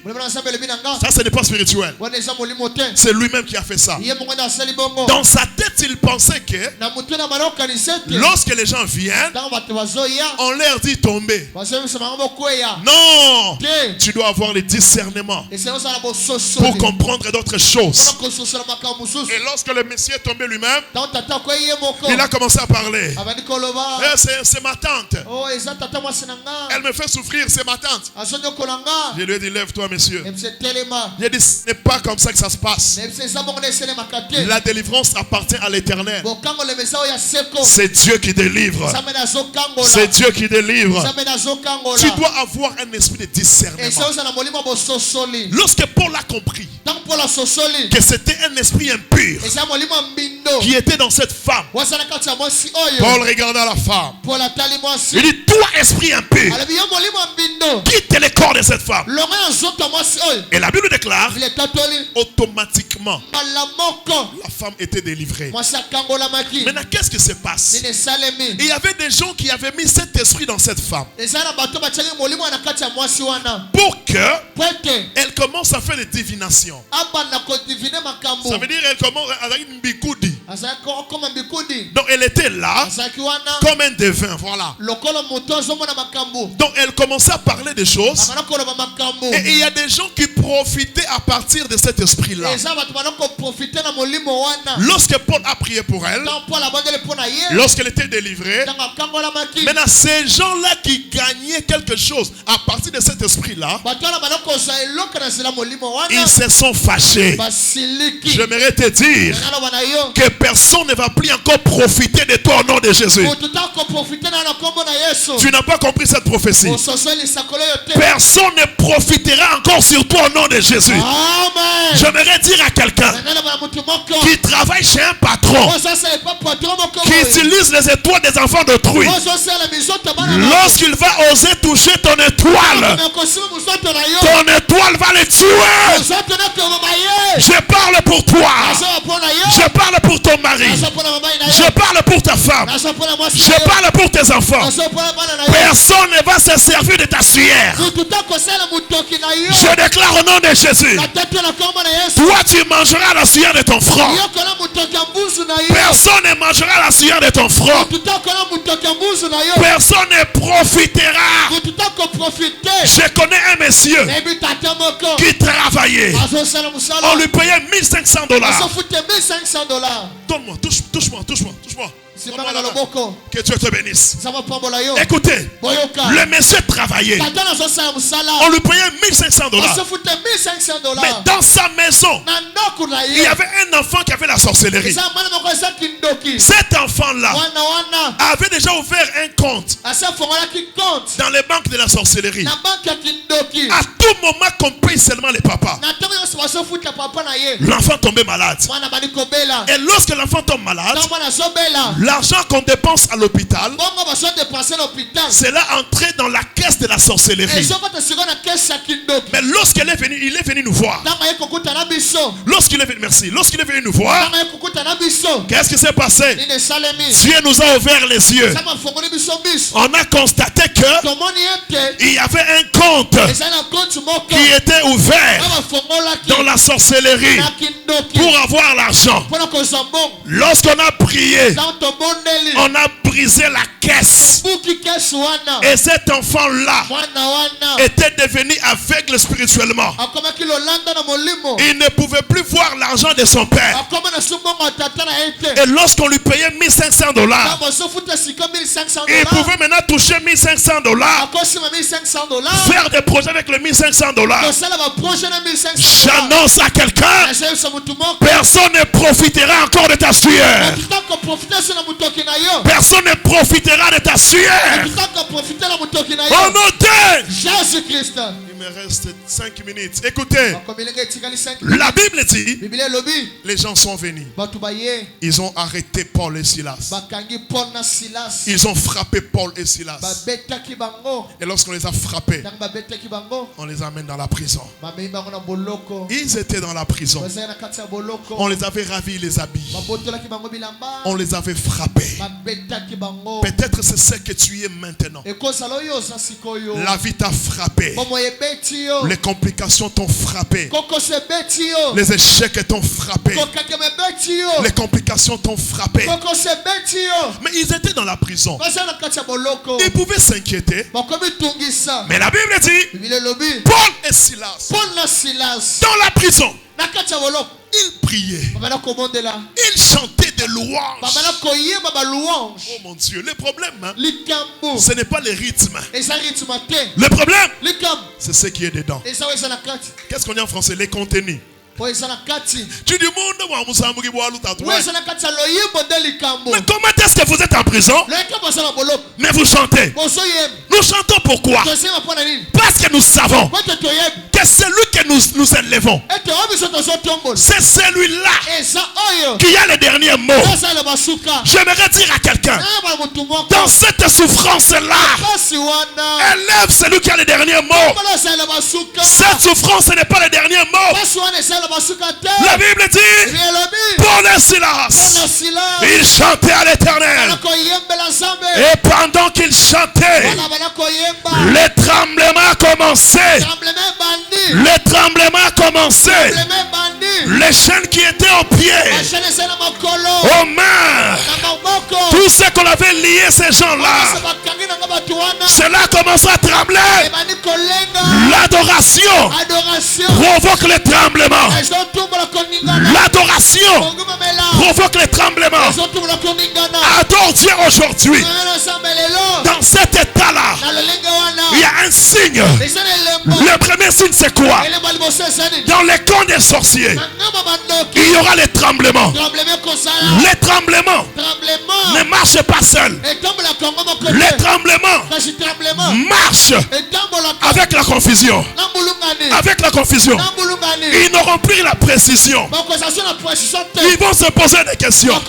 ça ce n'est pas spirituel. C'est lui-même qui a fait ça. Dans sa tête, il pensait que lorsque les gens viennent, on leur dit tomber. Non, tu dois avoir le discernement pour comprendre d'autres choses. Et lorsque le monsieur est tombé lui-même, il a commencé à parler. C'est ma tante. Elle me fait souffrir, c'est ma tante. Je lui ai dit, lève-toi, monsieur. J'ai dit, ce n'est pas comme ça que ça se passe. La délivrance appartient à l'Éternel. C'est Dieu qui délivre. C'est Dieu qui délivre. Tu dois avoir un esprit de discernement. Lorsque Paul a compris que c'était un esprit impur qui était dans cette femme, Paul regarda la femme. Il dit, toi esprit impur, quitte le corps de cette femme. Et la Bible déclare, automatiquement, la femme était délivrée. Maintenant, qu'est-ce qui se passe? Il y avait des gens qui avaient mis cet esprit dans cette femme pour qu'elle commence à faire des divinations. Ça veut dire qu'elle commence à faire une bikoudi. Donc elle était là comme un devin, voilà. Donc elle commençait à parler des choses. Et il y a des gens qui profitaient à partir de cet esprit-là. Lorsque Paul a prié pour elle, lorsqu'elle était délivrée, maintenant ces gens-là qui gagnaient quelque chose à partir de cet esprit-là, ils se sont fâchés. J'aimerais te dire que personne ne va plus encore profiter de toi au nom de Jésus. Tu n'as pas compris cette prophétie. Personne ne profitera encore sur toi au nom de Jésus. J'aimerais dire à quelqu'un qui travaille chez un patron, qui utilise les étoiles des enfants d'autrui, lorsqu'il va oser toucher ton étoile va le tuer. Je parle pour toi. Je parle pour ton mari. Je parle pour ta femme. Je parle pour tes enfants. Personne ne va se servir de ta sueur. Je déclare au nom de Jésus, toi tu mangeras la sueur de ton front. Personne ne mangera la sueur de ton front. Personne ne profitera. Je connais un monsieur qui travaillait. On lui payait $1500. Donne-moi, touche-moi. Que Dieu te bénisse. Écoutez, le monsieur travaillait. On lui payait $1500. Mais dans sa maison, il y avait un enfant qui avait la sorcellerie. Cet enfant-là avait déjà ouvert un compte dans les banques de la sorcellerie. À tout moment qu'on paye seulement les papas, l'enfant tombait malade. Et lorsque l'enfant tombe malade, l'argent qu'on dépense à l'hôpital, cela entrait dans la caisse de la sorcellerie. Mais lorsqu'il est venu, il est venu nous voir. Lorsqu'il est venu nous voir, qu'est-ce qui s'est passé? Dieu nous a ouvert les yeux. On a constaté que il y avait un compte qui était ouvert dans la sorcellerie pour avoir l'argent. Lorsqu'on a prié, on a brisé la caisse. Et cet enfant-là était devenu aveugle spirituellement. Il ne pouvait plus voir l'argent de son père. Et lorsqu'on lui payait $1500, il pouvait maintenant toucher $1500, faire des projets avec les $1500. J'annonce à quelqu'un, personne ne profitera encore de ta sueur. Personne ne profitera de ta sueur. Au nom de Jésus-Christ. Il me reste 5 minutes. Écoutez, la Bible dit, les gens sont venus. Ils ont arrêté Paul et Silas. Ils ont frappé Paul et Silas. Et lorsqu'on les a frappés, on les amène dans la prison. Ils étaient dans la prison. On les avait ravis les habits. On les avait frappés. Peut-être c'est ce que tu es maintenant. La vie t'a frappé. Les complications t'ont frappé. Les échecs t'ont frappé. Les complications t'ont frappé. Mais ils étaient dans la prison. Ils pouvaient s'inquiéter. Mais la Bible dit, Paul et Silas, dans la prison, ils priaient. Ils chantaient des louanges. Oh mon Dieu, le problème, hein, ce n'est pas les rythmes. Le problème, c'est ce qui est dedans. Qu'est-ce qu'on dit en français? Les contenus. Tu dis monde, mais comment est-ce que vous êtes en prison? Mais vous chantez. Nous chantons pourquoi? Parce que nous savons que celui que nous élevons, c'est celui-là qui a le dernier mot. J'aimerais dire à quelqu'un, dans cette souffrance-là, élève celui qui a le dernier mot. Cette souffrance, ce n'est pas le dernier mot. La Bible dit, pour le Silas, il chantait à l'Éternel. Et pendant qu'il chantait, le tremblement a commencé. Le tremblement a commencé. Les chaînes qui étaient aux pieds, aux mains, tout ce qu'on avait lié ces gens-là, cela a commencé à trembler. L'adoration provoque le tremblement. L'adoration provoque le tremblement. Adore Dieu aujourd'hui. Dans cet état-là, il y a un signe. Le premier signe, c'est quoi? Dans les camps des sorciers, il y aura les tremblements. Les tremblements ne marchent pas seuls. Les tremblements marchent avec la confusion. Avec la confusion. Ils n'auront plus la précision. Ils vont se poser des questions.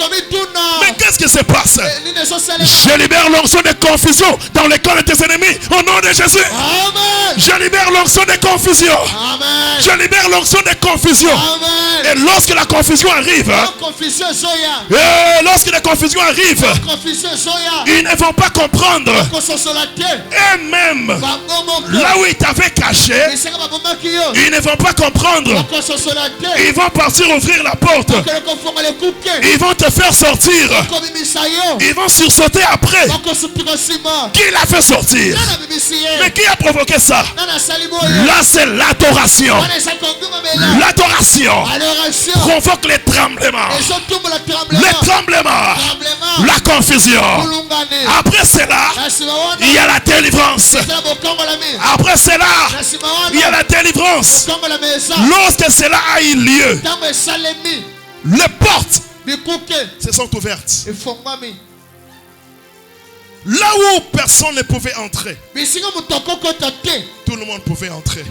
Mais qu'est-ce qui se passe? Je libère l'onction de confusion dans les corps de tes ennemis au nom de Jésus. Amen. Je libère l'onction de confusion. Amen. Je libère l'onction de confusion. Amen. Et lorsque la confusion arrive, ils ne vont pas comprendre. Et même là où ils t'avaient caché, ils ne vont pas comprendre. Ils vont partir ouvrir la porte. Ils vont te faire sortir. Ils vont sursauter après. Qui l'a fait sortir? Mais qui a provoqué ça? Là c'est l'adoration. L'adoration provoque les tremblements. Les tremblements. La confusion. Après cela, il y a la délivrance. Après cela, il y a la délivrance. Lorsque cela a eu lieu, les portes se sont ouvertes. Là où personne ne pouvait entrer, tout le monde pouvait entrer.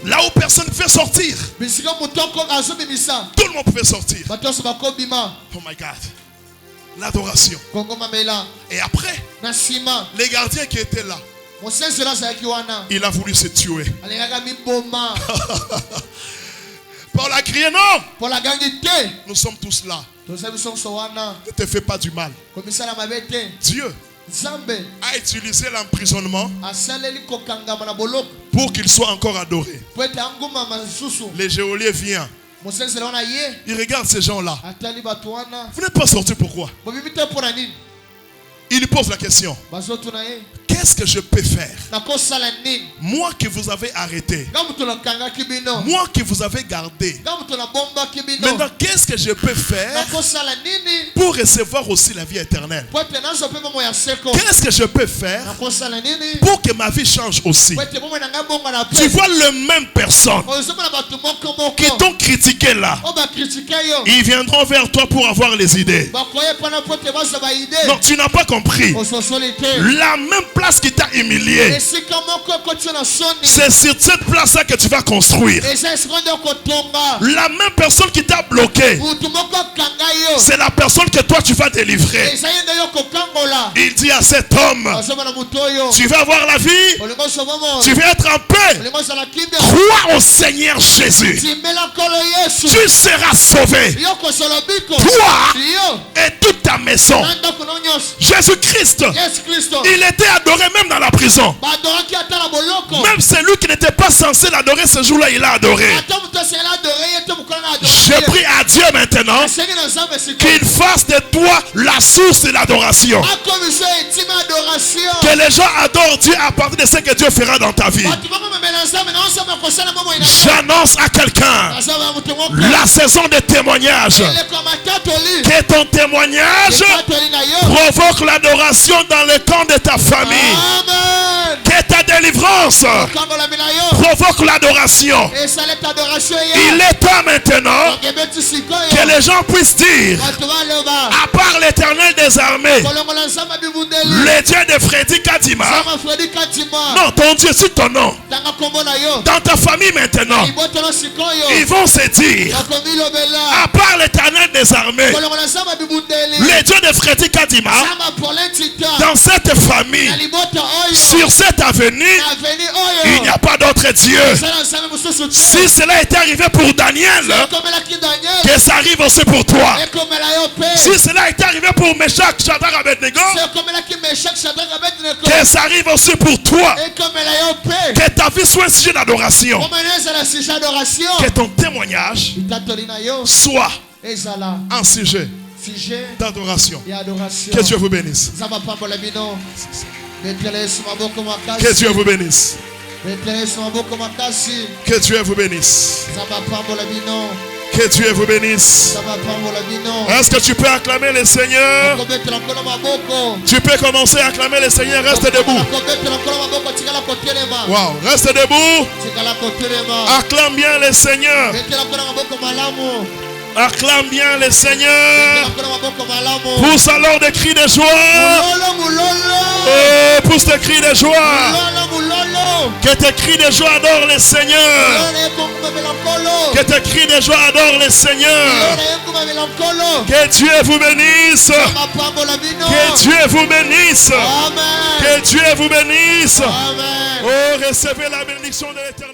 Là où personne ne pouvait sortir, tout le monde pouvait sortir. Oh my God. L'adoration. Et après, les gardiens qui étaient là, il a voulu se tuer. Paul a crié non. Nous sommes tous là. Ne te fais pas du mal. Dieu a utilisé l'emprisonnement pour qu'il soit encore adoré. Les geôliers viennent. Il regarde ces gens-là. Vous n'êtes pas sortis pourquoi? Il pose la question. Qu'est-ce que je peux faire? Moi que vous avez arrêté. Moi que vous avez gardé. Maintenant, qu'est-ce que je peux faire pour recevoir aussi la vie éternelle? Qu'est-ce que je peux faire pour que ma vie change aussi? Tu vois les mêmes personnes qui t'ont critiqué là. Ils viendront vers toi pour avoir les idées. Non, tu n'as pas compris. La même place qui t'a humilié, c'est sur cette place-là que tu vas construire. La même personne qui t'a bloqué, c'est la personne que toi tu vas délivrer. Il dit à cet homme, tu vas avoir la vie, tu vas être en paix. Crois au Seigneur Jésus, tu seras sauvé, toi et toute ta maison. Jésus-Christ, il était adoré adorait même dans la prison. Même celui qui n'était pas censé l'adorer ce jour-là, il l'a adoré. Je prie à Dieu maintenant qu'il fasse de toi la source de l'adoration. Que les gens adorent Dieu à partir de ce que Dieu fera dans ta vie. J'annonce à quelqu'un la saison de témoignage. Que ton témoignage provoque l'adoration dans le camp de ta famille. Que ta délivrance provoque l'adoration. Il est temps maintenant que les gens puissent dire, à part l'Éternel des armées, le Dieu de Freddy Kadima. Non, ton Dieu, c'est ton nom. Dans ta famille maintenant, ils vont se dire, à part l'Éternel des armées, le Dieu de Freddy Kadima, dans cette famille, sur cette avenue, il n'y a pas d'autre Dieu. Si cela était arrivé pour Daniel, que ça arrive aussi pour toi. Si cela était arrivé pour Meshach, Shadrach, Abednego, que ça arrive aussi pour toi. Que ta vie soit un sujet d'adoration. Que ton témoignage soit un sujet d'adoration. Que Dieu vous bénisse. Que Dieu vous bénisse. Que Dieu vous bénisse. Que Dieu vous bénisse. Est-ce que tu peux acclamer le Seigneur? Tu peux commencer à acclamer le Seigneur. Reste debout. Wow. Reste debout. Acclame bien le Seigneur. Acclame bien le Seigneur. Pousse alors des cris de joie. Oh, pousse des cris de joie. Que tes cris de joie adorent le Seigneur. Que tes cris de joie adorent le Seigneur. Que Dieu vous bénisse. Que Dieu vous bénisse. Que Dieu vous bénisse. Oh, recevez la bénédiction de l'Éternel.